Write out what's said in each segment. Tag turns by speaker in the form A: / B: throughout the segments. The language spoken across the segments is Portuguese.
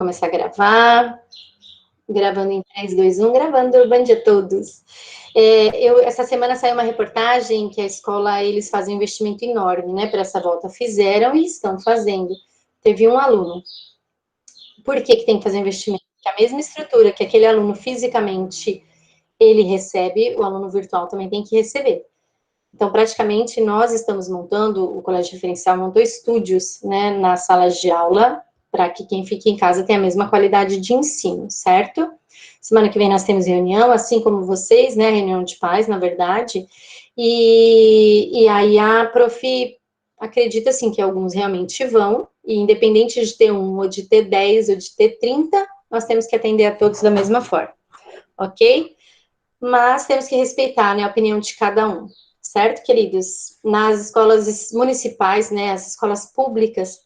A: Começar a gravar. Gravando em 3, 2, 1, gravando, bom dia a todos. Essa semana saiu uma reportagem que a escola, eles fazem um investimento enorme, né, para essa volta. Fizeram e estão fazendo. Teve um aluno. Por que tem que fazer um investimento? Porque a mesma estrutura que aquele aluno fisicamente ele recebe, o aluno virtual também tem que receber. Então, praticamente, nós estamos montando, o Colégio Referencial montou estúdios, né, nas salas de aula, para que quem fique em casa tenha a mesma qualidade de ensino, certo? Semana que vem nós temos reunião, assim como vocês, né, reunião de pais, na verdade, e aí a prof acredita, assim, que alguns realmente vão, e independente de ter 1, ou de ter 10, ou de ter 30, nós temos que atender a todos da mesma forma, ok? Mas temos que respeitar, né, a opinião de cada um. Certo, queridos? Nas escolas municipais, né, as escolas públicas,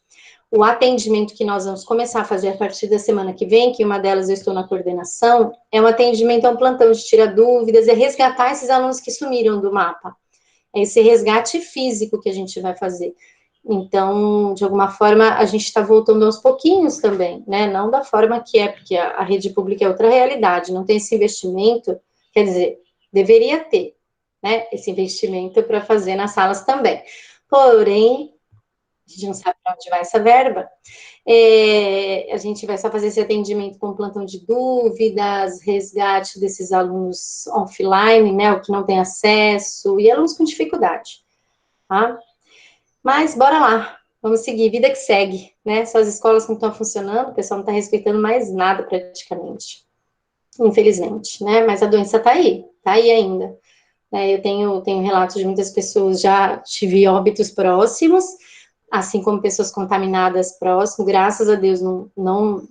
A: o atendimento que nós vamos começar a fazer a partir da semana que vem, que uma delas eu estou na coordenação, é um atendimento a um plantão de tirar dúvidas, é resgatar esses alunos que sumiram do mapa. É esse resgate físico que a gente vai fazer. Então, de alguma forma, a gente está voltando aos pouquinhos também, né? Não da forma que é, porque a rede pública é outra realidade, não tem esse investimento, quer dizer, deveria ter, né, esse investimento para fazer nas salas também. Porém, a gente não sabe para onde vai essa verba. A gente vai só fazer esse atendimento com plantão de dúvidas, resgate desses alunos offline, né, o que não tem acesso, e alunos com dificuldade, tá? Mas, bora lá, vamos seguir, vida que segue, né? Só as escolas não estão funcionando, o pessoal não está respeitando mais nada praticamente, infelizmente, né? Mas a doença está aí ainda. Eu tenho relatos de muitas pessoas, já tive óbitos próximos, assim como pessoas contaminadas próximo, graças a Deus não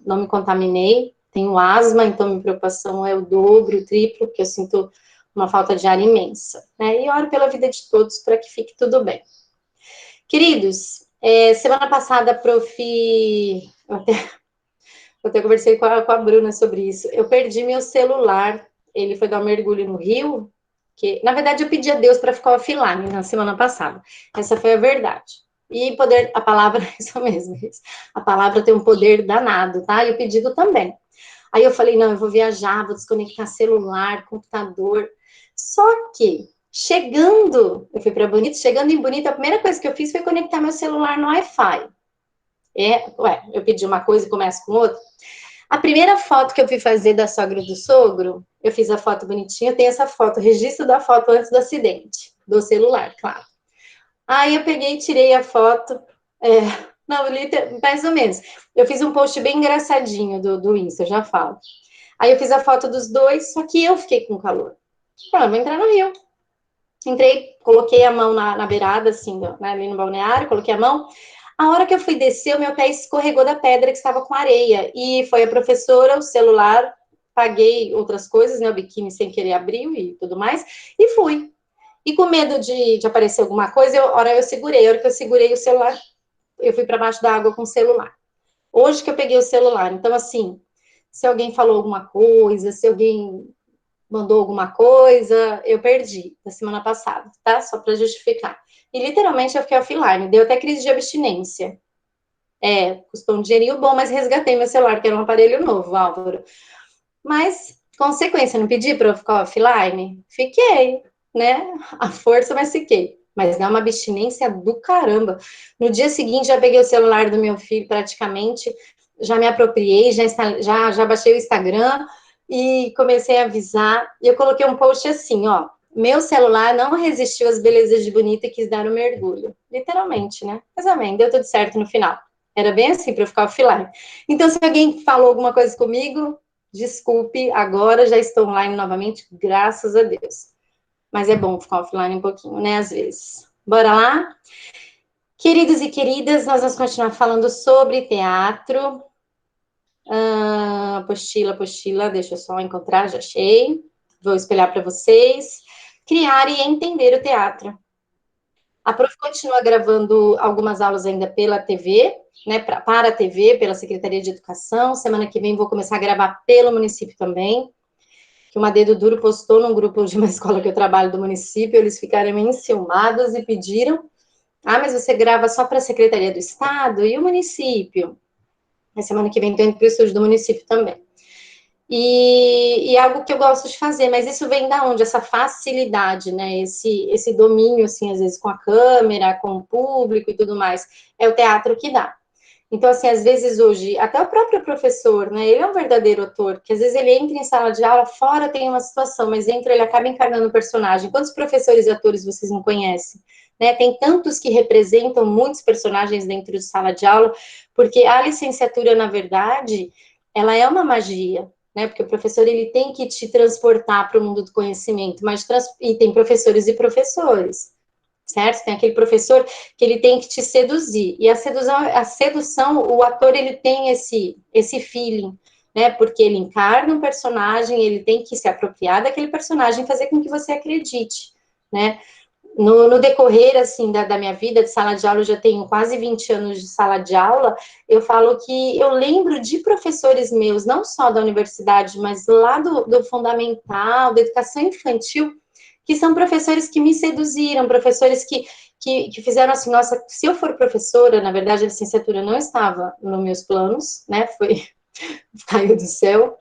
A: me contaminei, tenho asma, então minha preocupação é o dobro, o triplo, porque eu sinto uma falta de ar imensa, né? E oro pela vida de todos para que fique tudo bem. Queridos, semana passada a prof... Eu até conversei com a Bruna sobre isso, eu perdi meu celular, ele foi dar um mergulho no rio, que, na verdade, eu pedi a Deus para ficar offline na semana passada. Essa foi a verdade. E poder, a palavra, isso mesmo, a palavra tem um poder danado, tá? E o pedido também. Aí eu falei, não, eu vou viajar, vou desconectar celular, computador. Só que, eu fui para Bonito, chegando em Bonito, a primeira coisa que eu fiz foi conectar meu celular no Wi-Fi. Eu pedi uma coisa e começo com outra. A primeira foto que eu fui fazer da sogra e do sogro, eu fiz a foto bonitinha, eu tenho essa foto, registro da foto antes do acidente, do celular, claro. Aí eu peguei e tirei a foto, não, mais ou menos. Eu fiz um post bem engraçadinho do Insta, eu já falo. Aí eu fiz a foto dos dois, só que eu fiquei com calor. Falei, vou entrar no rio. Entrei, coloquei a mão na beirada, assim, né, ali no balneário, coloquei a mão. A hora que eu fui descer, o meu pé escorregou da pedra que estava com areia. E foi a professora, o celular, paguei outras coisas, né? O biquíni sem querer abriu e tudo mais, e fui. E com medo de aparecer alguma coisa, a hora eu segurei. A hora que eu segurei o celular, eu fui para baixo da água com o celular. Hoje que eu peguei o celular. Então, assim, se alguém falou alguma coisa, se alguém mandou alguma coisa, eu perdi da semana passada, tá? Só para justificar. E literalmente eu fiquei offline, deu até crise de abstinência. Custou um dinheirinho bom, mas resgatei meu celular, que era um aparelho novo, Álvaro. Mas, consequência, não pedi para eu ficar offline? Fiquei, né? A força, mas fiquei. Mas dá uma abstinência do caramba. No dia seguinte, já peguei o celular do meu filho, praticamente, já me apropriei, já baixei o Instagram e comecei a avisar. E eu coloquei um post assim, ó. Meu celular não resistiu às belezas de Bonita e quis dar um mergulho. Literalmente, né? Mas amém, deu tudo certo no final. Era bem assim para eu ficar offline. Então, se alguém falou alguma coisa comigo, desculpe, agora já estou online novamente, graças a Deus. Mas é bom ficar offline um pouquinho, né, às vezes. Bora lá? Queridos e queridas, nós vamos continuar falando sobre teatro. Apostila, deixa eu só encontrar, já achei. Vou espelhar para vocês. Criar e entender o teatro. A prof continua gravando algumas aulas ainda pela TV, né, para a TV, pela Secretaria de Educação. Semana que vem vou começar a gravar pelo município também, que uma Dedo Duro postou num grupo de uma escola que eu trabalho do município, eles ficaram enciumados e pediram, mas você grava só para a Secretaria do Estado e o município? A semana que vem estou indo para o estúdio do município também. E é algo que eu gosto de fazer, mas isso vem da onde? Essa facilidade, né? Esse domínio, assim, às vezes com a câmera, com o público e tudo mais. É o teatro que dá. Então, assim, às vezes hoje, até o próprio professor, né? Ele é um verdadeiro ator, que às vezes ele entra em sala de aula, fora tem uma situação, mas dentro ele acaba encarnando o personagem. Quantos professores e atores vocês não conhecem? Né? Tem tantos que representam muitos personagens dentro de sala de aula, porque a licenciatura, na verdade, ela é uma magia, né? Porque o professor ele tem que te transportar para o mundo do conhecimento, mas e tem professores e professores, certo? Tem aquele professor que ele tem que te seduzir, e a sedução, o ator ele tem esse feeling, né? Porque ele encarna um personagem, ele tem que se apropriar daquele personagem, fazer com que você acredite, né? No decorrer, assim, da minha vida de sala de aula, eu já tenho quase 20 anos de sala de aula, eu falo que eu lembro de professores meus, não só da universidade, mas lá do fundamental, da educação infantil, que são professores que me seduziram, professores que fizeram assim, nossa, se eu for professora, na verdade a licenciatura não estava nos meus planos, né, caiu do céu,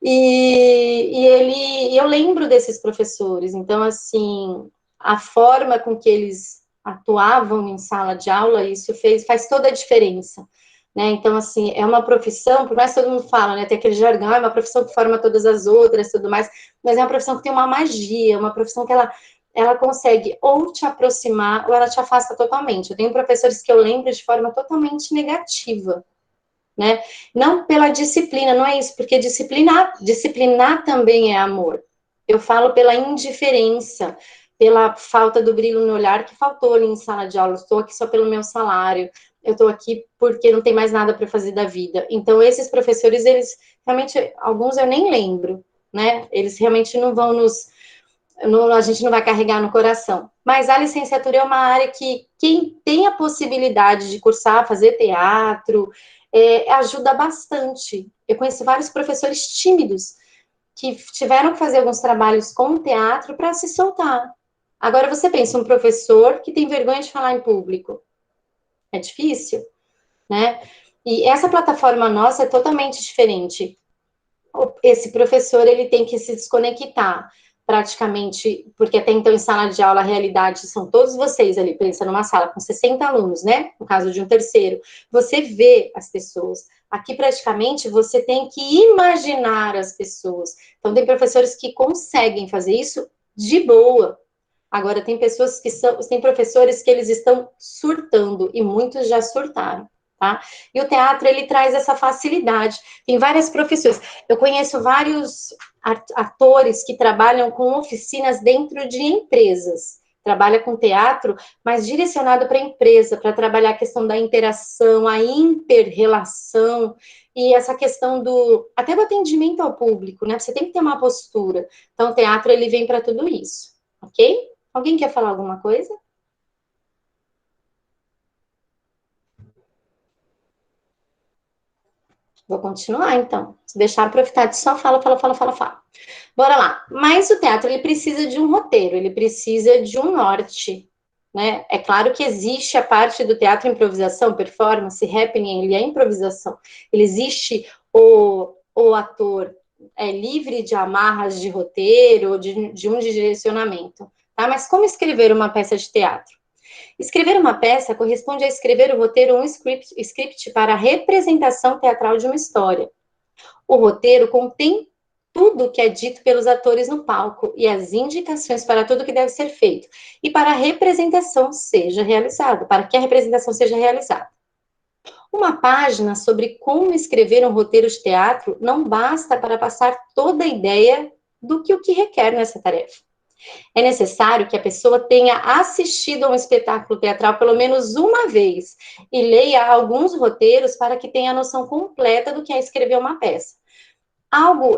A: eu lembro desses professores, então, assim, a forma com que eles atuavam em sala de aula, isso faz toda a diferença, né? Então, assim, é uma profissão, por mais que todo mundo fala, né? Tem aquele jargão, é uma profissão que forma todas as outras, tudo mais, mas é uma profissão que tem uma magia, uma profissão que ela consegue ou te aproximar ou ela te afasta totalmente. Eu tenho professores que eu lembro de forma totalmente negativa, né? Não pela disciplina, não é isso, porque disciplinar também é amor. Eu falo pela indiferença, pela falta do brilho no olhar que faltou ali em sala de aula. Estou aqui só pelo meu salário, eu estou aqui porque não tem mais nada para fazer da vida. Então, esses professores, eles realmente, alguns eu nem lembro, né? Eles realmente não vão a gente não vai carregar no coração. Mas a licenciatura é uma área que quem tem a possibilidade de cursar, fazer teatro, ajuda bastante. Eu conheço vários professores tímidos que tiveram que fazer alguns trabalhos com o teatro para se soltar. Agora você pensa, um professor que tem vergonha de falar em público. É difícil, né? E essa plataforma nossa é totalmente diferente. Esse professor, ele tem que se desconectar praticamente, porque até então em sala de aula a realidade são todos vocês ali, pensa numa sala com 60 alunos, né? No caso de um terceiro, você vê as pessoas. Aqui praticamente você tem que imaginar as pessoas. Então tem professores que conseguem fazer isso de boa. Agora tem pessoas tem professores que eles estão surtando e muitos já surtaram. Tá? E o teatro, ele traz essa facilidade. Tem várias profissões. Eu conheço vários atores que trabalham com oficinas dentro de empresas. Trabalha com teatro, mas direcionado para a empresa, para trabalhar a questão da interação, a interrelação e essa questão até do atendimento ao público, né? Você tem que ter uma postura. Então, o teatro, ele vem para tudo isso, ok? Alguém quer falar alguma coisa? Vou continuar, então. Se deixar aproveitar de só fala, fala, fala, fala, fala. Bora lá. Mas o teatro, ele precisa de um roteiro, ele precisa de um norte, né? É claro que existe a parte do teatro improvisação, performance, happening, ele é improvisação. Ele existe o ator livre de amarras de roteiro, ou de um direcionamento, tá? Mas como escrever uma peça de teatro? Escrever uma peça corresponde a escrever o roteiro ou um script para a representação teatral de uma história. O roteiro contém tudo o que é dito pelos atores no palco e as indicações para tudo que deve ser feito e para a representação seja realizada, para que a representação seja realizada. Uma página sobre como escrever um roteiro de teatro não basta para passar toda a ideia do que o que requer nessa tarefa. É necessário que a pessoa tenha assistido a um espetáculo teatral pelo menos uma vez e leia alguns roteiros para que tenha a noção completa do que é escrever uma peça.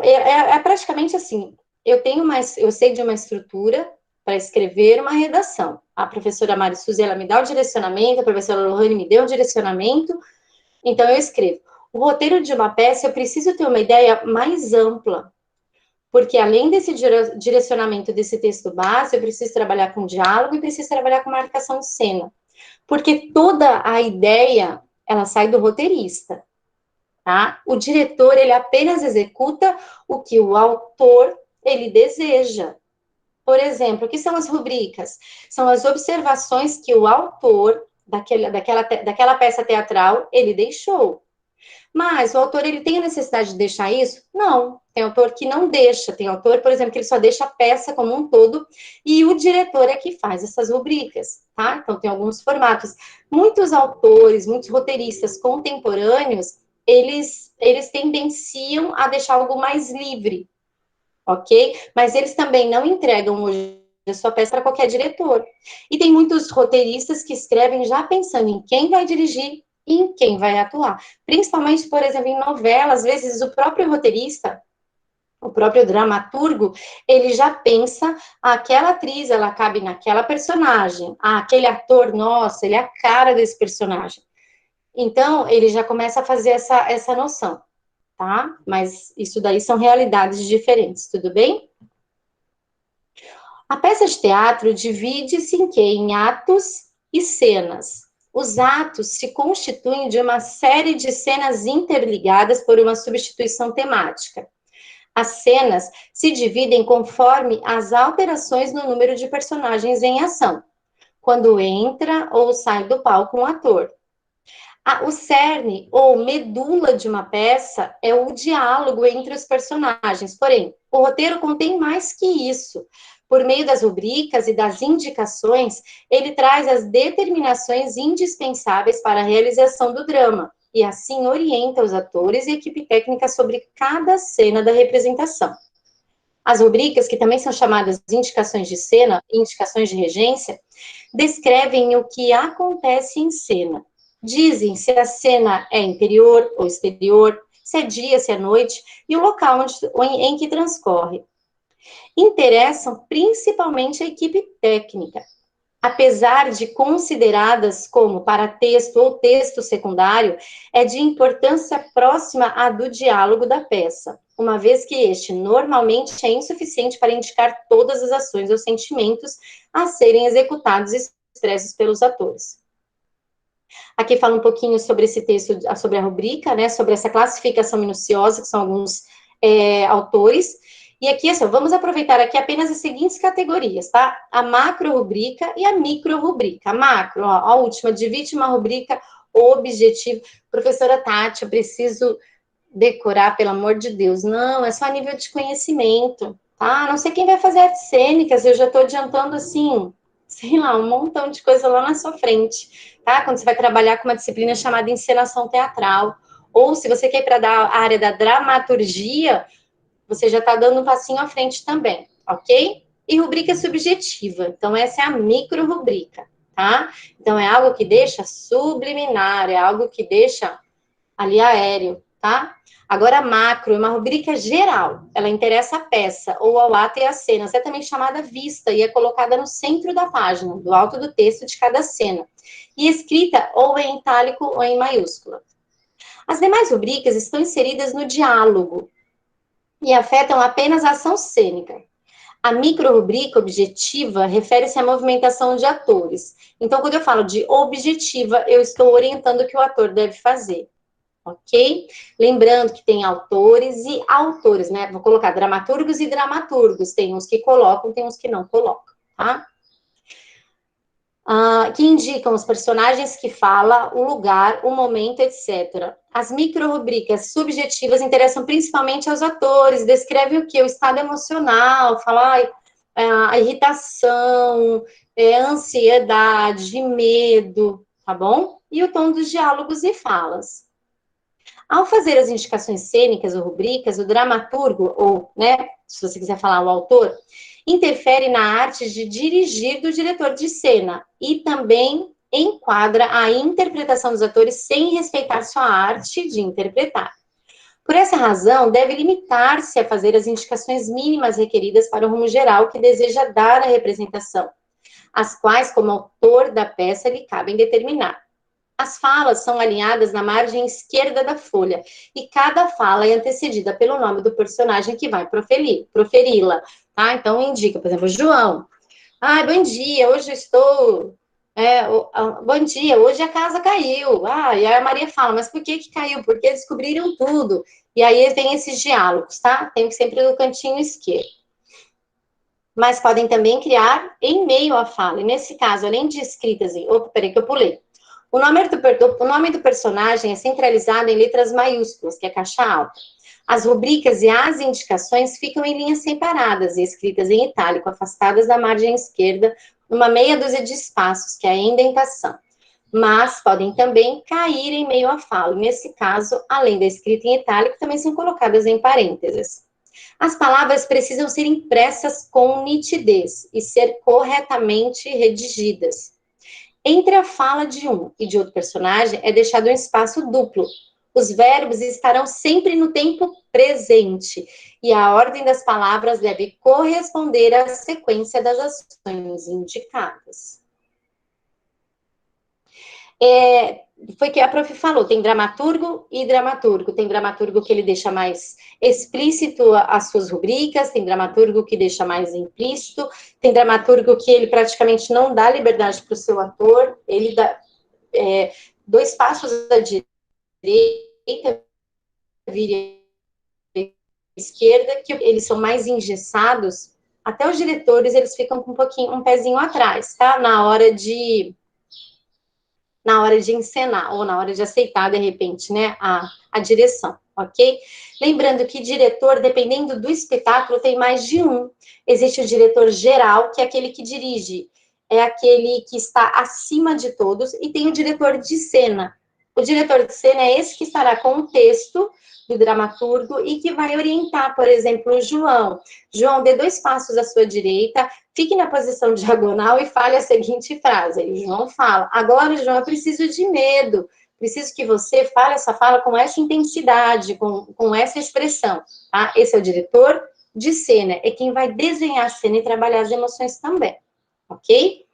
A: É praticamente assim, eu sei de uma estrutura para escrever uma redação. A professora Mari Suzy, ela me dá o direcionamento, a professora Lohane me deu o direcionamento, então eu escrevo. O roteiro de uma peça, eu preciso ter uma ideia mais ampla, porque além desse direcionamento desse texto base, eu preciso trabalhar com diálogo e preciso trabalhar com marcação de cena. Porque toda a ideia, ela sai do roteirista. tá? O diretor, ele apenas executa o que o autor, ele deseja. Por exemplo, o que são as rubricas? São as observações que o autor daquela peça teatral, ele deixou. Mas o autor, ele tem a necessidade de deixar isso? Não. Tem autor que não deixa. Tem autor, por exemplo, que ele só deixa a peça como um todo e o diretor é que faz essas rubricas, tá? Então, tem alguns formatos. Muitos autores, muitos roteiristas contemporâneos, eles tendenciam a deixar algo mais livre, ok? Mas eles também não entregam hoje a sua peça para qualquer diretor. E tem muitos roteiristas que escrevem já pensando em quem vai dirigir e em quem vai atuar. Principalmente, por exemplo, em novela, às vezes o próprio roteirista, o próprio dramaturgo, ele já pensa, aquela atriz, ela cabe naquela personagem, aquele ator, nossa, ele é a cara desse personagem. Então, ele já começa a fazer essa noção, tá? Mas isso daí são realidades diferentes, tudo bem? A peça de teatro divide-se em quê? Em atos e cenas. Os atos se constituem de uma série de cenas interligadas por uma substituição temática. As cenas se dividem conforme as alterações no número de personagens em ação, quando entra ou sai do palco um ator. O cerne ou medula de uma peça é o diálogo entre os personagens. Porém, o roteiro contém mais que isso. Por meio das rubricas e das indicações, ele traz as determinações indispensáveis para a realização do drama e assim orienta os atores e equipe técnica sobre cada cena da representação. As rubricas, que também são chamadas de indicações de cena, indicações de regência, descrevem o que acontece em cena. Dizem se a cena é interior ou exterior, se é dia, se é noite, e o local em que transcorre. Interessam principalmente a equipe técnica. Apesar de consideradas como paratexto ou texto secundário, é de importância próxima à do diálogo da peça, uma vez que este normalmente é insuficiente para indicar todas as ações ou sentimentos a serem executados e expressos pelos atores. Aqui fala um pouquinho sobre esse texto, sobre a rubrica, né, sobre essa classificação minuciosa, que são alguns autores. E aqui, assim, vamos aproveitar aqui apenas as seguintes categorias, tá? A macro-rubrica e a micro-rubrica. A macro, ó, a última, divide uma rubrica objetiva. Professora Tati, eu preciso decorar, pelo amor de Deus. Não, é só a nível de conhecimento, tá? Não sei quem vai fazer artes cênicas, eu já estou adiantando, assim, sei lá, um montão de coisa lá na sua frente, tá? Quando você vai trabalhar com uma disciplina chamada encenação teatral, ou se você quer ir para a área da dramaturgia, você já está dando um passinho à frente também, ok? E rubrica subjetiva, então essa é a micro-rubrica, tá? Então é algo que deixa subliminar, é algo que deixa ali aéreo, tá? Agora, a macro é uma rubrica geral, ela interessa a peça, ou ao ato e à cena, é também chamada vista, e é colocada no centro da página, do alto do texto de cada cena, e escrita ou em itálico ou em maiúscula. As demais rubricas estão inseridas no diálogo, e afetam apenas a ação cênica. A micro-rubrica objetiva refere-se à movimentação de atores. Então, quando eu falo de objetiva, eu estou orientando o que o ator deve fazer. Ok? Lembrando que tem autores e autores, né? Vou colocar dramaturgos e dramaturgos. Tem uns que colocam, tem uns que não colocam, tá? Que indicam os personagens que fala, o lugar, o momento, etc. As micro-rubricas subjetivas interessam principalmente aos atores, descreve o que? O estado emocional, fala a irritação, ansiedade, medo, tá bom? E o tom dos diálogos e falas. Ao fazer as indicações cênicas ou rubricas, o dramaturgo, ou, né, se você quiser falar o autor, interfere na arte de dirigir do diretor de cena e também enquadra a interpretação dos atores sem respeitar sua arte de interpretar. Por essa razão, deve limitar-se a fazer as indicações mínimas requeridas para o rumo geral que deseja dar à representação, as quais, como autor da peça, lhe cabem determinar. As falas são alinhadas na margem esquerda da folha, e cada fala é antecedida pelo nome do personagem que vai proferi-la, tá? Então, indica, por exemplo, João. Bom dia, hoje eu estou Bom dia, hoje a casa caiu. Ah, e aí a Maria fala, mas por que que caiu? Porque descobriram tudo. E aí vem esses diálogos, tá? Tem que sempre no cantinho esquerdo. Mas podem também criar em meio à fala. E nesse caso, além de escritas em... Opa, peraí que eu pulei. O nome do personagem é centralizado em letras maiúsculas, que é caixa alta. As rubricas e as indicações ficam em linhas separadas e escritas em itálico, afastadas da margem esquerda, numa meia dúzia de espaços, que é a indentação. Mas podem também cair em meio à fala. Nesse caso, além da escrita em itálico, também são colocadas em parênteses. As palavras precisam ser impressas com nitidez e ser corretamente redigidas. Entre a fala de um e de outro personagem é deixado um espaço duplo. Os verbos estarão sempre no tempo presente e a ordem das palavras deve corresponder à sequência das ações indicadas. Foi que a prof falou, tem dramaturgo e dramaturgo. Tem dramaturgo que ele deixa mais explícito as suas rubricas, tem dramaturgo que deixa mais implícito, tem dramaturgo que ele praticamente não dá liberdade para o seu ator, ele dá 2 passos à direita, vira à esquerda, que eles são mais engessados, até os diretores eles ficam com um pezinho atrás, tá? Na hora de encenar, ou na hora de aceitar, de repente, né, a direção, ok? Lembrando que diretor, dependendo do espetáculo, tem mais de um. Existe o diretor geral, que é aquele que dirige, é aquele que está acima de todos, e tem o diretor de cena. O diretor de cena é esse que estará com o texto do dramaturgo e que vai orientar, por exemplo, o João. João, dê 2 passos à sua direita, fique na posição diagonal e fale a seguinte frase. Aí o João fala, agora, João, eu preciso de medo, preciso que você fale essa fala com essa intensidade, com essa expressão, tá? Esse é o diretor de cena, é quem vai desenhar a cena e trabalhar as emoções também, ok?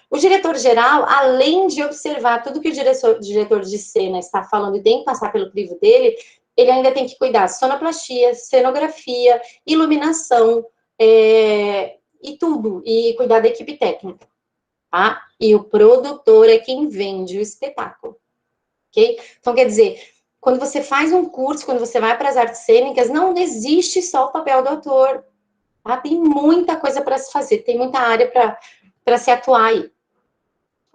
A: O diretor geral, além de observar tudo que o diretor de cena está falando e tem que passar pelo crivo dele, ele ainda tem que cuidar de sonoplastia, cenografia, iluminação, e tudo, e cuidar da equipe técnica, tá? E o produtor é quem vende o espetáculo, ok? Então, quer dizer, quando você faz um curso, quando você vai para as artes cênicas, não existe só o papel do ator, tá? Tem muita coisa para se fazer, tem muita área para se atuar aí,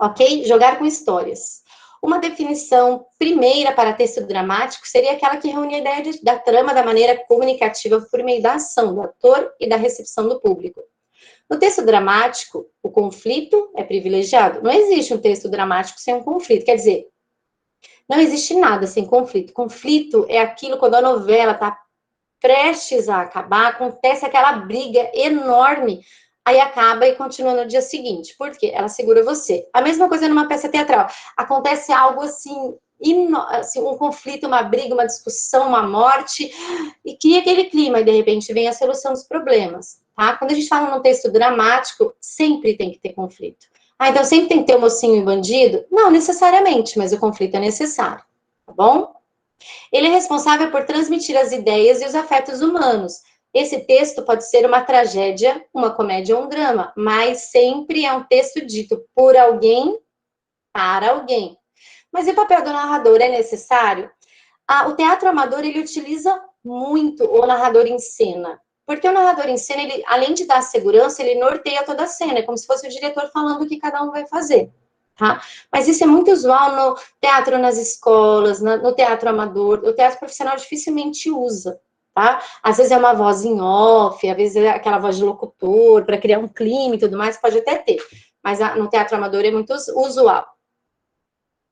A: ok? Jogar com histórias. Uma definição primeira para texto dramático seria aquela que reúne a ideia da trama da maneira comunicativa por meio da ação do ator e da recepção do público. No texto dramático, o conflito é privilegiado. Não existe um texto dramático sem um conflito. Quer dizer, não existe nada sem conflito. Conflito é aquilo quando a novela está prestes a acabar, acontece aquela briga enorme, aí acaba e continua no dia seguinte. Por quê? Ela segura você. A mesma coisa numa peça teatral. Acontece algo assim, um conflito, uma briga, uma discussão, uma morte, e cria aquele clima, e de repente vem a solução dos problemas. Tá? Quando a gente fala num texto dramático, sempre tem que ter conflito. Ah, então sempre tem que ter o mocinho e o bandido? Não necessariamente, mas o conflito é necessário. Tá bom? Ele é responsável por transmitir as ideias e os afetos humanos. Esse texto pode ser uma tragédia, uma comédia ou um drama, mas sempre é um texto dito por alguém para alguém. Mas e o papel do narrador é necessário? O teatro amador, ele utiliza muito o narrador em cena. Porque o narrador em cena, ele, além de dar segurança, ele norteia toda a cena. É como se fosse o diretor falando o que cada um vai fazer. Tá? Mas isso é muito usual no teatro nas escolas, no teatro amador. O teatro profissional dificilmente usa. Tá? Às vezes é uma voz em off, às vezes é aquela voz de locutor, para criar um clima e tudo mais, pode até ter. Mas no teatro amador é muito usual.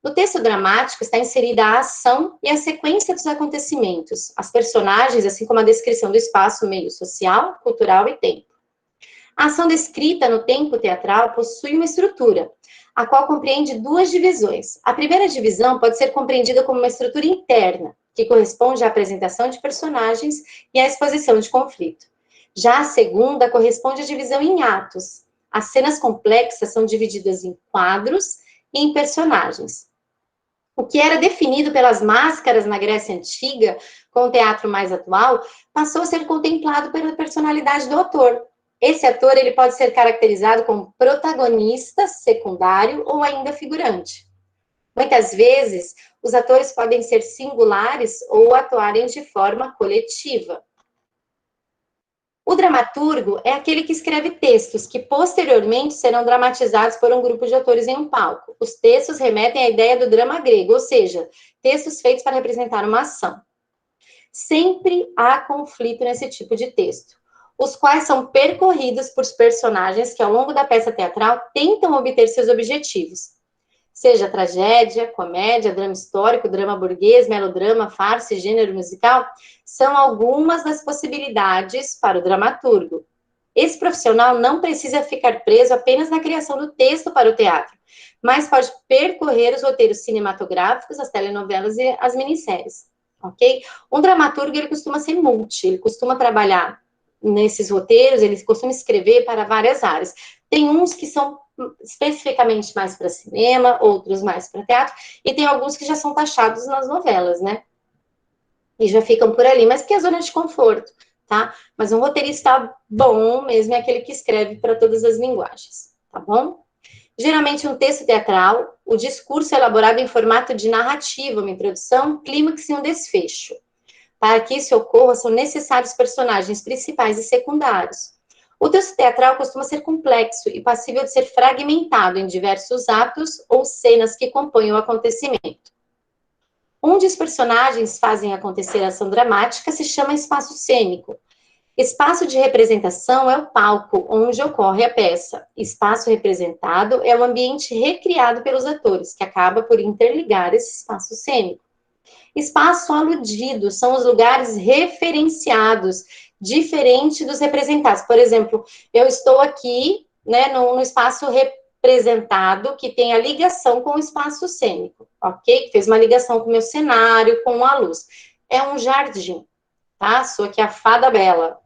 A: No texto dramático está inserida a ação e a sequência dos acontecimentos, as personagens, assim como a descrição do espaço, meio social, cultural e tempo. A ação descrita no tempo teatral possui uma estrutura, a qual compreende 2 divisões. A primeira divisão pode ser compreendida como uma estrutura interna, que corresponde à apresentação de personagens e à exposição de conflito. Já a segunda corresponde à divisão em atos. As cenas complexas são divididas em quadros e em personagens. O que era definido pelas máscaras na Grécia Antiga, com o teatro mais atual, passou a ser contemplado pela personalidade do autor. Esse ator, ele pode ser caracterizado como protagonista, secundário ou ainda figurante. Muitas vezes, os atores podem ser singulares ou atuarem de forma coletiva. O dramaturgo é aquele que escreve textos que posteriormente serão dramatizados por um grupo de atores em um palco. Os textos remetem à ideia do drama grego, ou seja, textos feitos para representar uma ação. Sempre há conflito nesse tipo de texto, os quais são percorridos por personagens que, ao longo da peça teatral, tentam obter seus objetivos. Seja tragédia, comédia, drama histórico, drama burguês, melodrama, farsa e gênero musical, são algumas das possibilidades para o dramaturgo. Esse profissional não precisa ficar preso apenas na criação do texto para o teatro, mas pode percorrer os roteiros cinematográficos, as telenovelas e as minisséries, ok? Um dramaturgo, ele costuma ser ele costuma trabalhar nesses roteiros, ele costuma escrever para várias áreas. Tem uns que são especificamente mais para cinema, outros mais para teatro, e tem alguns que já são taxados nas novelas, né? E já ficam por ali, mas que é zona de conforto, tá? Mas um roteirista bom mesmo é aquele que escreve para todas as linguagens, tá bom? Geralmente um texto teatral, o discurso é elaborado em formato de narrativa, uma introdução, um clímax e um desfecho. Para que isso ocorra, são necessários personagens principais e secundários. O texto teatral costuma ser complexo e passível de ser fragmentado em diversos atos ou cenas que compõem o acontecimento. Onde os personagens fazem acontecer a ação dramática se chama espaço cênico. Espaço de representação é o palco onde ocorre a peça. Espaço representado é o ambiente recriado pelos atores, que acaba por interligar esse espaço cênico. Espaço aludido são os lugares referenciados, diferente dos representados. Por exemplo, eu estou aqui, né, no espaço representado, que tem a ligação com o espaço cênico, ok? Que fez uma ligação com o meu cenário, com a luz. É um jardim, tá? Sou aqui a fada bela.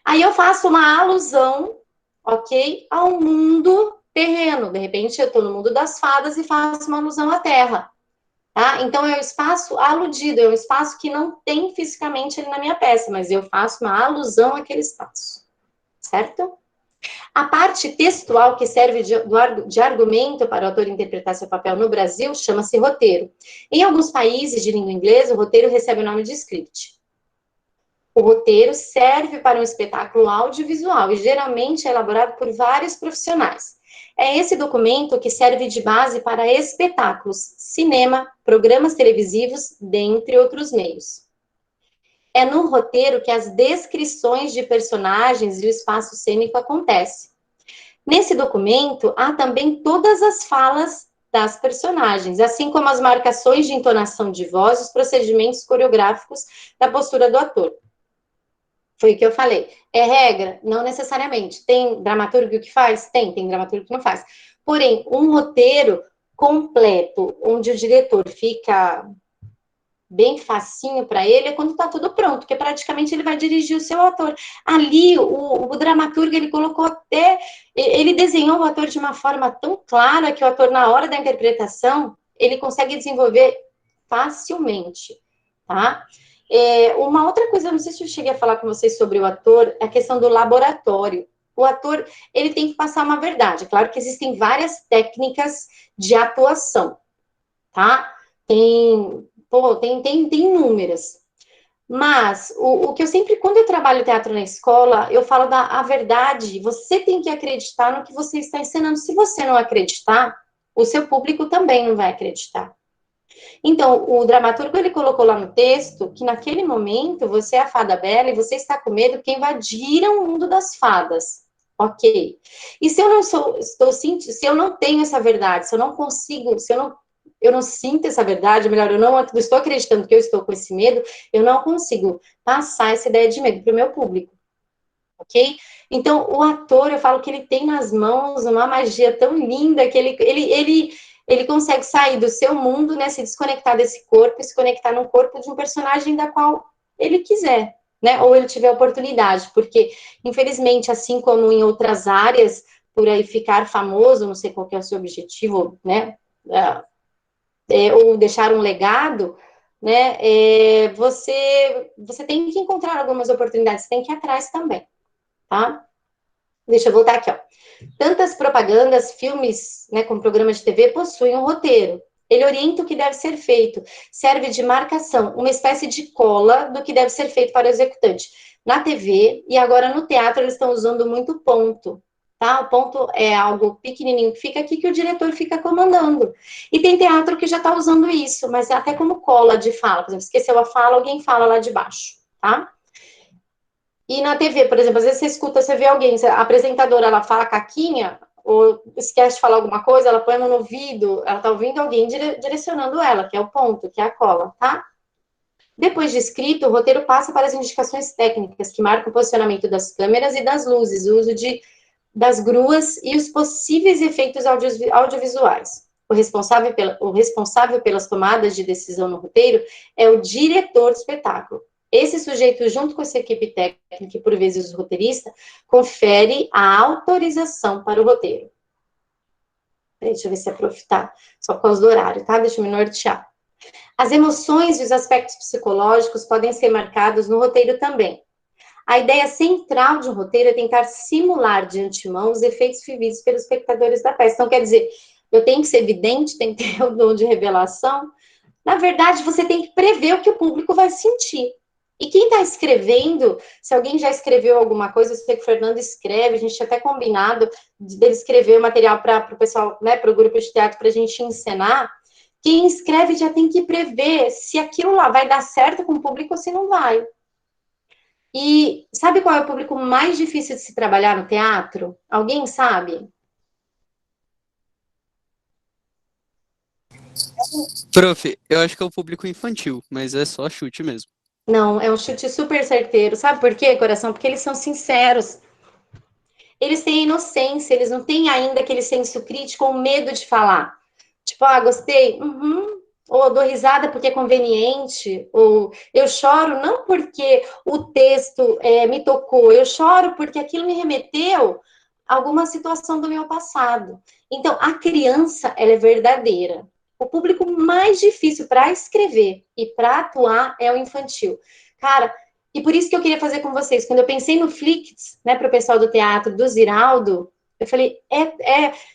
A: Aí eu faço uma alusão, ok, ao mundo terreno. De repente, eu estou no mundo das fadas e faço uma alusão à terra. Tá? Então, é um espaço aludido, é um espaço que não tem fisicamente ali na minha peça, mas eu faço uma alusão àquele espaço, certo? A parte textual que serve de argumento para o autor interpretar seu papel no Brasil chama-se roteiro. Em alguns países de língua inglesa, o roteiro recebe o nome de script. O roteiro serve para um espetáculo audiovisual e geralmente é elaborado por vários profissionais. É esse documento que serve de base para espetáculos, cinema, programas televisivos, dentre outros meios. É no roteiro que as descrições de personagens e o espaço cênico acontecem. Nesse documento, há também todas as falas das personagens, assim como as marcações de entonação de voz, os procedimentos coreográficos da postura do ator. Foi o que eu falei. É regra? Não necessariamente. Tem dramaturgo que faz? Tem dramaturgo que não faz. Porém, um roteiro completo, onde o diretor fica bem facinho para ele, é quando está tudo pronto, porque praticamente ele vai dirigir o seu ator. Ali, o dramaturgo, ele colocou até... Ele desenhou o ator de uma forma tão clara que o ator, na hora da interpretação, ele consegue desenvolver facilmente, tá? Uma outra coisa, não sei se eu cheguei a falar com vocês sobre o ator, é a questão do laboratório. O ator, ele tem que passar uma verdade. Claro que existem várias técnicas de atuação, tá? Tem inúmeras. Mas, o que eu sempre, quando eu trabalho teatro na escola, eu falo a verdade. Você tem que acreditar no que você está ensinando. Se você não acreditar, o seu público também não vai acreditar. Então, o dramaturgo, ele colocou lá no texto que naquele momento você é a fada bela e você está com medo que invadiram o mundo das fadas. Ok. E se eu não se eu não tenho essa verdade, se eu não consigo, se eu não sinto essa verdade, melhor, eu não estou acreditando que eu estou com esse medo, eu não consigo passar essa ideia de medo para o meu público. Ok? Então, o ator, eu falo que ele tem nas mãos uma magia tão linda que ele consegue sair do seu mundo, né, se desconectar desse corpo e se conectar no corpo de um personagem da qual ele quiser, né, ou ele tiver oportunidade, porque, infelizmente, assim como em outras áreas, por aí ficar famoso, não sei qual que é o seu objetivo, né, ou deixar um legado, né, você tem que encontrar algumas oportunidades, você tem que ir atrás também, tá? Deixa eu voltar aqui, ó. Tantas propagandas, filmes, né, como programa de TV, possuem um roteiro. Ele orienta o que deve ser feito, serve de marcação, uma espécie de cola do que deve ser feito para o executante. Na TV e agora no teatro eles estão usando muito ponto, tá? O ponto é algo pequenininho que fica aqui que o diretor fica comandando. E tem teatro que já está usando isso, mas até como cola de fala. Por exemplo, esqueceu a fala, alguém fala lá de baixo, tá? E na TV, por exemplo, às vezes você escuta, você vê alguém, a apresentadora, ela fala caquinha, ou esquece de falar alguma coisa, ela põe no ouvido, ela tá ouvindo alguém direcionando ela, que é o ponto, que é a cola, tá? Depois de escrito, o roteiro passa para as indicações técnicas, que marcam o posicionamento das câmeras e das luzes, o uso das gruas e os possíveis efeitos audiovisuais. O responsável pelas tomadas de decisão no roteiro é o diretor do espetáculo. Esse sujeito, junto com essa equipe técnica e, por vezes, o roteirista, confere a autorização para o roteiro. Deixa eu ver se a prof tá só por causa do horário, tá? Deixa eu me nortear. As emoções e os aspectos psicológicos podem ser marcados no roteiro também. A ideia central de um roteiro é tentar simular de antemão os efeitos vividos pelos espectadores da peça. Então, quer dizer, eu tenho que ser evidente, tem que ter o dom de revelação. Na verdade, você tem que prever o que o público vai sentir. E quem está escrevendo, se alguém já escreveu alguma coisa, eu sei que o Fernando escreve, a gente tinha até combinado dele escrever o material para o pessoal, né, para o grupo de teatro, para a gente encenar. Quem escreve já tem que prever se aquilo lá vai dar certo com o público ou se não vai. E sabe qual é o público mais difícil de se trabalhar no teatro? Alguém sabe?
B: Prof, eu acho que é o público infantil, mas é só chute mesmo.
A: Não, é um chute super certeiro. Sabe por quê, coração? Porque eles são sinceros. Eles têm inocência, eles não têm ainda aquele senso crítico ou medo de falar. Tipo, ah, gostei, ou dou risada porque é conveniente, ou eu choro não porque o texto me tocou, eu choro porque aquilo me remeteu a alguma situação do meu passado. Então, a criança, ela é verdadeira. O público mais difícil para escrever e para atuar é o infantil. Cara, e por isso que eu queria fazer com vocês, quando eu pensei no Flix, né, para o pessoal do teatro, do Ziraldo, eu falei,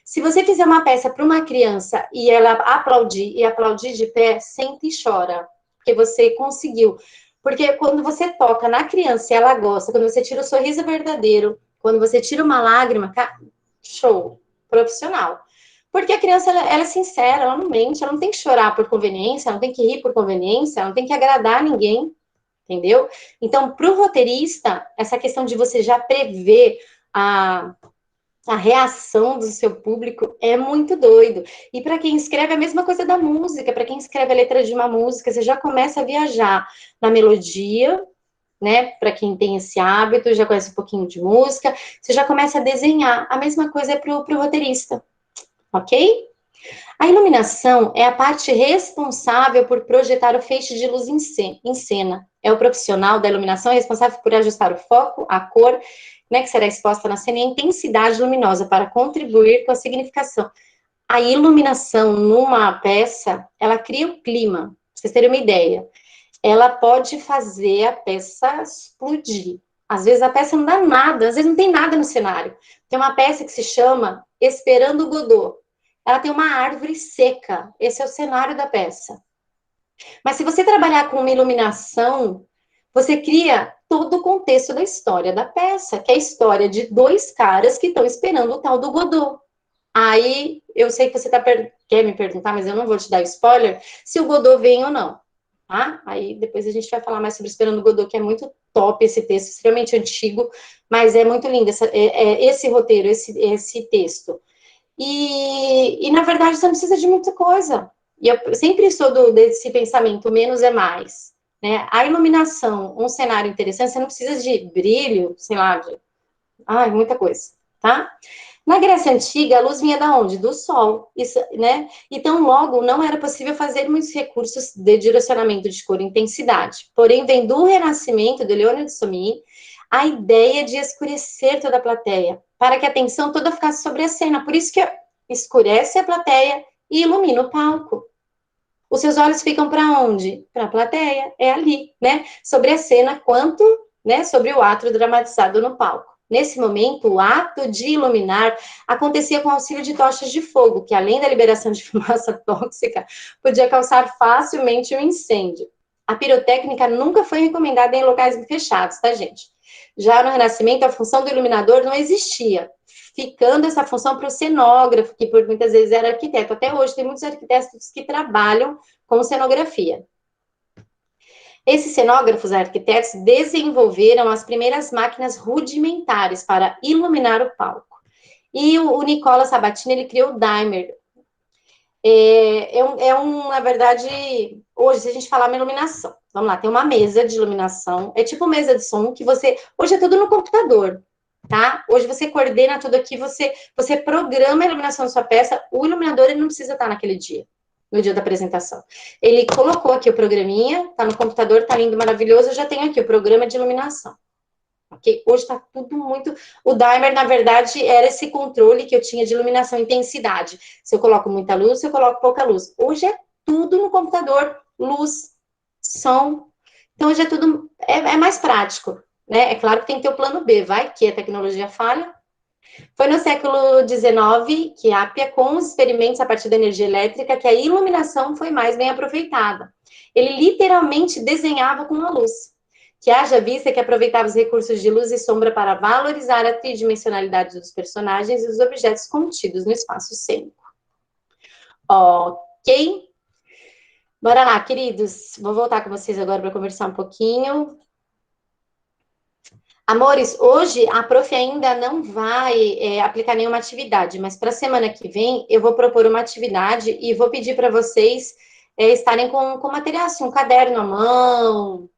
A: se você fizer uma peça para uma criança e ela aplaudir de pé, senta e chora, porque você conseguiu. Porque quando você toca na criança e ela gosta, quando você tira o sorriso verdadeiro, quando você tira uma lágrima, show, profissional. Porque a criança, ela é sincera, ela não mente, ela não tem que chorar por conveniência, ela não tem que rir por conveniência, ela não tem que agradar ninguém, entendeu? Então, para o roteirista, essa questão de você já prever a reação do seu público é muito doido. E para quem escreve, a mesma coisa da música. Para quem escreve a letra de uma música, você já começa a viajar na melodia, né? Para quem tem esse hábito, já conhece um pouquinho de música, você já começa a desenhar. A mesma coisa é para o roteirista, ok? A iluminação é a parte responsável por projetar o feixe de luz em cena. É o profissional da iluminação responsável por ajustar o foco, a cor, né, que será exposta na cena, e a intensidade luminosa para contribuir com a significação. A iluminação numa peça, ela cria o clima. Pra vocês terem uma ideia. Ela pode fazer a peça explodir. Às vezes a peça não dá nada, às vezes não tem nada no cenário. Tem uma peça que se chama Esperando Godot. Ela tem uma árvore seca. Esse é o cenário da peça. Mas se você trabalhar com uma iluminação, você cria todo o contexto da história da peça, que é a história de dois caras que estão esperando o tal do Godot. Aí, eu sei que você quer me perguntar, mas eu não vou te dar spoiler, se o Godot vem ou não. Tá? Aí, depois a gente vai falar mais sobre Esperando o Godot, que é muito top esse texto, extremamente antigo, mas é muito lindo esse roteiro, esse texto. E, na verdade, você não precisa de muita coisa. E eu sempre sou desse pensamento, menos é mais. Né? A iluminação, um cenário interessante, você não precisa de brilho, sei lá, muita coisa, tá? Na Grécia Antiga, a luz vinha da onde? Do Sol, isso, né? Então, logo, não era possível fazer muitos recursos de direcionamento de cor e intensidade. Porém, vem do Renascimento, de Leone de Sommier, a ideia de escurecer toda a plateia, para que a atenção toda ficasse sobre a cena. Por isso que escurece a plateia e ilumina o palco. Os seus olhos ficam para onde? Para a plateia, é ali, né? Sobre a cena, quanto, né? Sobre o ato dramatizado no palco. Nesse momento, o ato de iluminar acontecia com auxílio de tochas de fogo, que além da liberação de fumaça tóxica, podia causar facilmente um incêndio. A pirotécnica nunca foi recomendada em locais fechados, tá, gente? Já no Renascimento, a função do iluminador não existia, ficando essa função para o cenógrafo, que por muitas vezes era arquiteto. Até hoje, tem muitos arquitetos que trabalham com cenografia. Esses cenógrafos arquitetos desenvolveram as primeiras máquinas rudimentares para iluminar o palco. E o Nicola Sabatini, ele criou o Dimer. Na verdade, hoje, se a gente falar uma iluminação, vamos lá, tem uma mesa de iluminação, é tipo mesa de som que você, hoje é tudo no computador, tá? Hoje você coordena tudo aqui, você programa a iluminação da sua peça, o iluminador ele não precisa estar naquele dia, no dia da apresentação. Ele colocou aqui o programinha, tá no computador, tá lindo, maravilhoso, eu já tenho aqui o programa de iluminação. Okay? Hoje está tudo muito... O Dimer, na verdade, era esse controle que eu tinha de iluminação e intensidade. Se eu coloco muita luz, se eu coloco pouca luz. Hoje é tudo no computador. Luz, som. Então, hoje é tudo... É mais prático. Né? É claro que tem que ter o plano B. Vai que a tecnologia falha. Foi no século XIX que Appia, com os experimentos a partir da energia elétrica, que a iluminação foi mais bem aproveitada. Ele literalmente desenhava com a luz. Que haja vista que aproveitava os recursos de luz e sombra para valorizar a tridimensionalidade dos personagens e dos objetos contidos no espaço cênico. Ok? Bora lá, queridos. Vou voltar com vocês agora para conversar um pouquinho. Amores, hoje a prof ainda não vai aplicar nenhuma atividade, mas para a semana que vem eu vou propor uma atividade e vou pedir para vocês estarem com material, assim, um caderno à mão,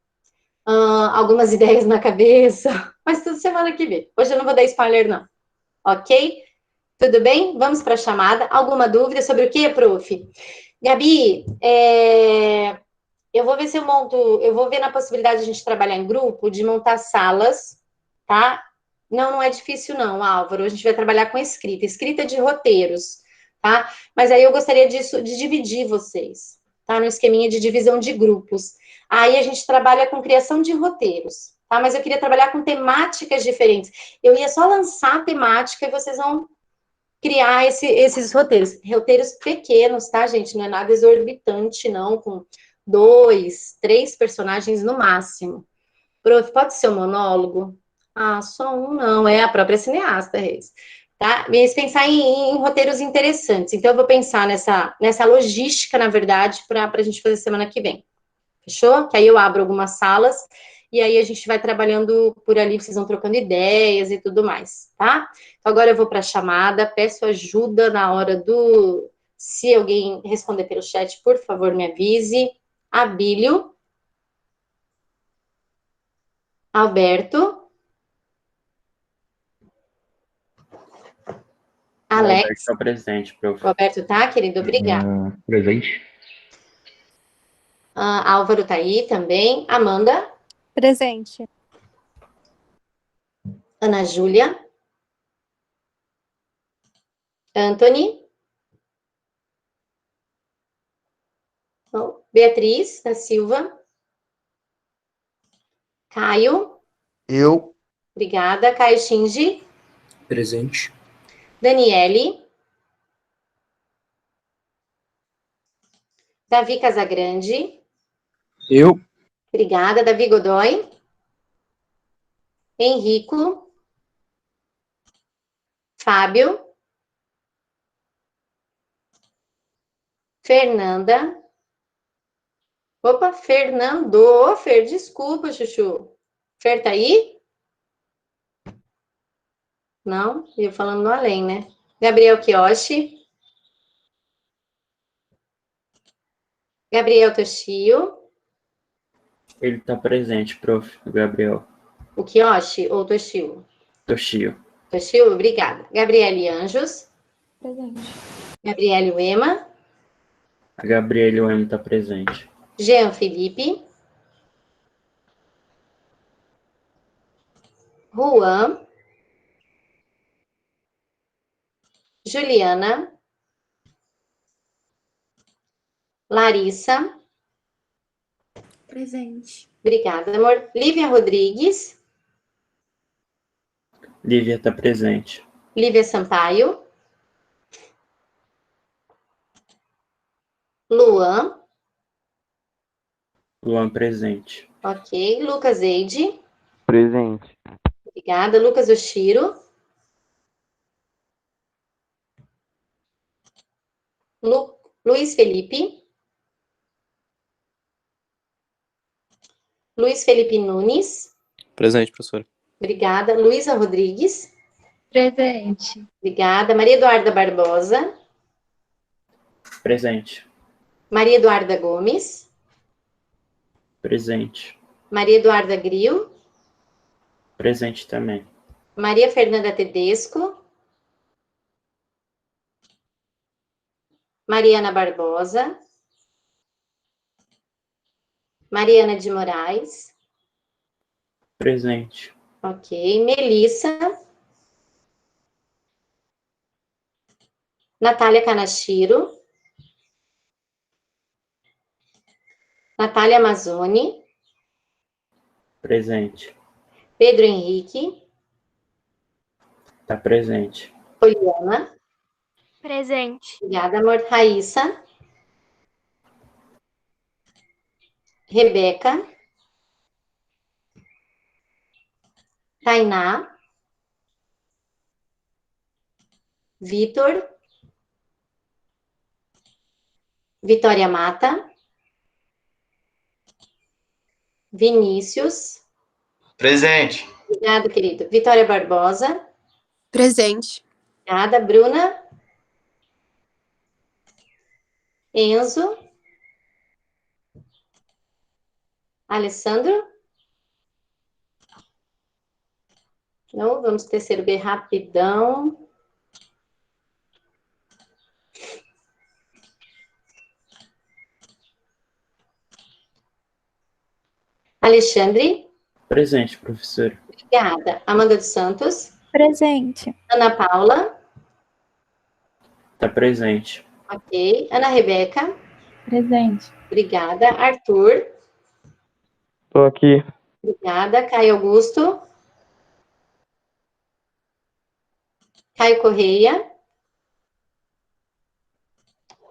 A: algumas ideias na cabeça, mas tudo semana que vem. Hoje eu não vou dar spoiler, não. Ok? Tudo bem? Vamos para a chamada. Alguma dúvida sobre o que, prof? Gabi, eu vou ver se eu vou ver na possibilidade de a gente trabalhar em grupo, de montar salas, tá? Não é difícil não, Álvaro. A gente vai trabalhar com escrita de roteiros, tá? Mas aí eu gostaria de dividir vocês, tá? No esqueminha de divisão de grupos. Aí a gente trabalha com criação de roteiros, tá? Mas eu queria trabalhar com temáticas diferentes. Eu ia só lançar a temática e vocês vão criar esses roteiros. Roteiros pequenos, tá, gente? Não é nada exorbitante, não, com 2, 3 personagens no máximo. Prof, pode ser um monólogo? Ah, só um não, é a própria cineasta, Reis. Tá? Mas pensar em roteiros interessantes. Então, eu vou pensar nessa logística, na verdade, para a gente fazer semana que vem. Fechou? Que aí eu abro algumas salas e aí a gente vai trabalhando por ali, vocês vão trocando ideias e tudo mais, tá? Então, agora eu vou para a chamada, peço ajuda na hora do... Se alguém responder pelo chat, por favor, me avise. Abílio. Alberto.
C: O Alberto
A: Alex.
C: está presente, prof.
A: O Alberto tá, querido? Obrigada.
D: Presente.
A: Álvaro tá aí também. Amanda.
E: Presente.
A: Ana Júlia. Anthony. Beatriz da Silva. Caio.
D: Eu.
A: Obrigada. Caio Shinji.
F: Presente.
A: Daniele. Davi Casagrande.
F: Eu.
A: Obrigada. Davi Godoy. Henrico. Fábio. Fernanda. Opa, Fernando. Fer, desculpa, Chuchu. Fer tá aí? Não? Eu falando no além, né? Gabriel Kiyoshi. Gabriel Toshio.
C: Ele está presente, prof. Gabriel.
A: O Kiyoshi ou Toshio?
C: Toshio.
A: Toshio, obrigada. Gabriele Anjos.
E: Presente.
A: Gabriele Uema.
C: A Gabriele Wem está presente.
A: Jean Felipe. Juan. Juliana. Larissa.
E: Presente.
A: Obrigada, amor. Lívia Rodrigues.
C: Lívia está presente.
A: Lívia Sampaio. Luan.
C: Luan presente.
A: Ok. Lucas Eide.
D: Presente.
A: Obrigada. Lucas Oshiro. Luiz Felipe. Luiz Felipe Nunes.
G: Presente, professora.
A: Obrigada. Luísa Rodrigues.
E: Presente.
A: Obrigada. Maria Eduarda Barbosa.
C: Presente.
A: Maria Eduarda Gomes.
C: Presente.
A: Maria Eduarda Grill.
C: Presente também.
A: Maria Fernanda Tedesco. Mariana Barbosa. Mariana de Moraes.
C: Presente.
A: Ok. Melissa. Natália Kanashiro. Natália Amazzoni.
C: Presente.
A: Pedro Henrique.
C: Está presente.
A: Poliana.
E: Presente.
A: Obrigada, amor. Raíssa. Rebeca. Tainá. Vitor. Vitória Mata. Vinícius.
H: Presente.
A: Obrigado, querido. Vitória Barbosa.
I: Presente.
A: Obrigada, Bruna. Enzo. Alessandro. Não, vamos terceiro B rapidão. Alexandre.
C: Presente, professora.
A: Obrigada. Amanda dos Santos.
E: Presente.
A: Ana Paula.
C: Está presente.
A: Ok. Ana Rebeca.
E: Presente.
A: Obrigada. Arthur.
D: Tô aqui.
A: Obrigada. Caio Augusto. Caio Correia.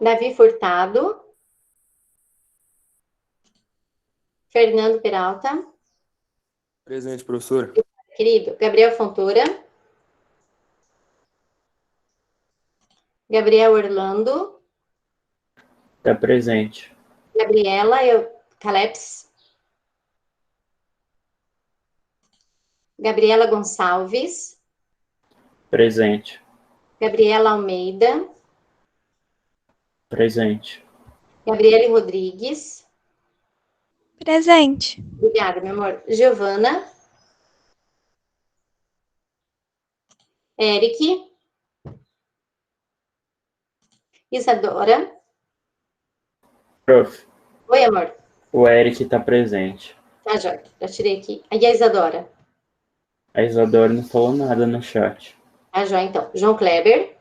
A: Davi Furtado. Fernando Peralta.
G: Presente, professora.
A: Querido. Gabriel Fontoura. Gabriel Orlando.
C: Está presente.
A: Gabriela Caleps. Gabriela Gonçalves.
C: Presente.
A: Gabriela Almeida.
C: Presente.
A: Gabriele Rodrigues.
E: Presente.
A: Obrigada, meu amor. Giovana. Eric. Isadora.
C: Prof,
A: Oi, amor.
C: o Eric está presente.
A: Tá, joia. Já tirei aqui. Aí a Isadora.
C: A Isadora não falou nada no chat.
A: Tá, joia, então. João Kleber.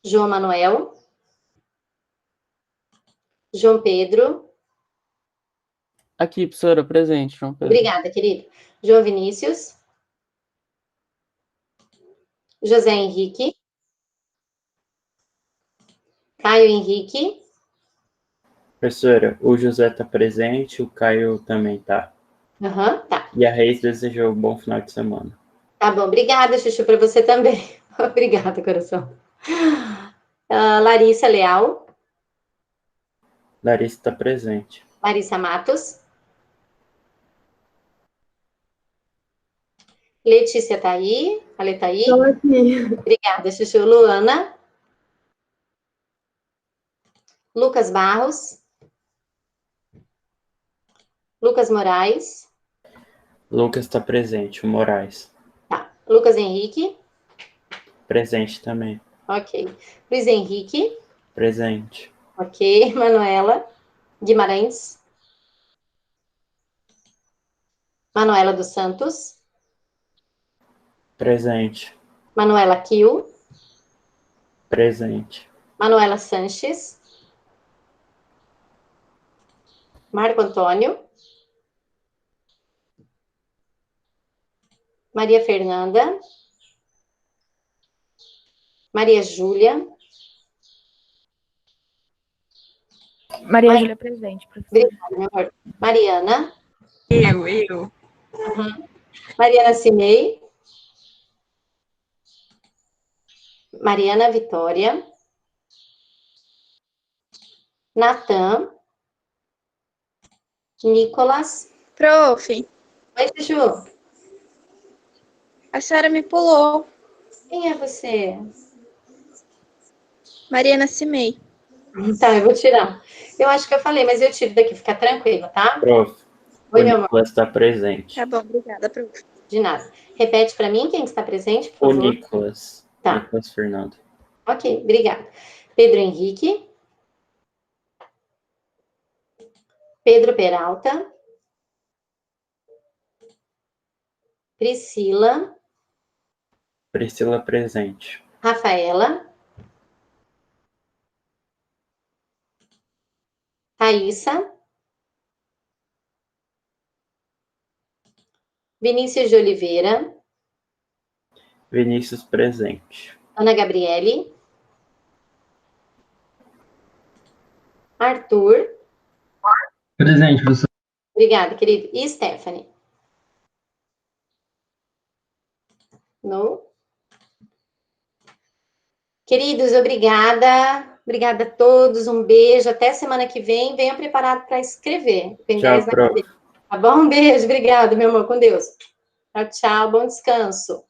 A: João Manuel. João Pedro.
B: Aqui, professora, presente, João Pedro.
A: Obrigada, querido. João Vinícius. José Henrique. Caio Henrique.
C: Professora, o José está presente, o Caio também está.
A: Aham, tá.
C: E a Reis desejou um bom final de semana.
A: Tá bom. Obrigada, Chuchu, para você também. Obrigada, coração. Larissa Leal.
C: Larissa está presente.
A: Larissa Matos. Letícia tá aí? A Lê tá aí?
I: Estou aqui.
A: Obrigada, Chuchu. Luana. Lucas Barros. Lucas Moraes.
C: Lucas está presente, o Moraes.
A: Tá. Lucas Henrique.
C: Presente também.
A: Ok. Luiz Henrique.
C: Presente.
A: Ok. Manuela Guimarães. Manuela dos Santos.
C: Presente.
A: Manuela Kiel.
C: Presente.
A: Manuela Sanches. Marco Antônio. Maria Fernanda. Maria Júlia.
E: Maria Júlia presente, professora.
A: Obrigada, meu amor. Mariana.
E: Eu.
A: Mariana Cimei. Mariana Vitória. Natan. Nicolas.
H: Prof,
A: Oi, Chuchu.
H: a senhora me pulou.
A: Quem é você?
H: Mariana Cimei.
A: Tá, eu vou tirar. Eu acho que eu falei, mas eu tiro daqui, fica tranquilo, tá?
C: Prof,
A: Oi,
C: o
A: meu amor.
C: Nicolas está presente.
H: Tá bom, obrigada, prof.
A: De nada. Repete para mim quem está presente, por
C: O
A: favor.
C: Nicolas.
A: Tá.
C: Nicolas Fernando.
A: Ok, obrigada. Pedro Henrique. Pedro Peralta. Priscila.
C: Priscila presente.
A: Rafaela. Raíssa. Vinícius de Oliveira.
C: Vinícius presente.
A: Ana Gabriele. Arthur.
F: Presente, professor.
A: Obrigada, querido. E Stephanie? No. Queridos, obrigada. Obrigada a todos. Um beijo. Até semana que vem. Venham preparados para escrever. Com
C: Tchau,
A: ideias na
C: prof.
A: cabeça. Tá bom? Um beijo. Obrigada, meu amor. Com Deus. Tchau, tchau. Bom descanso.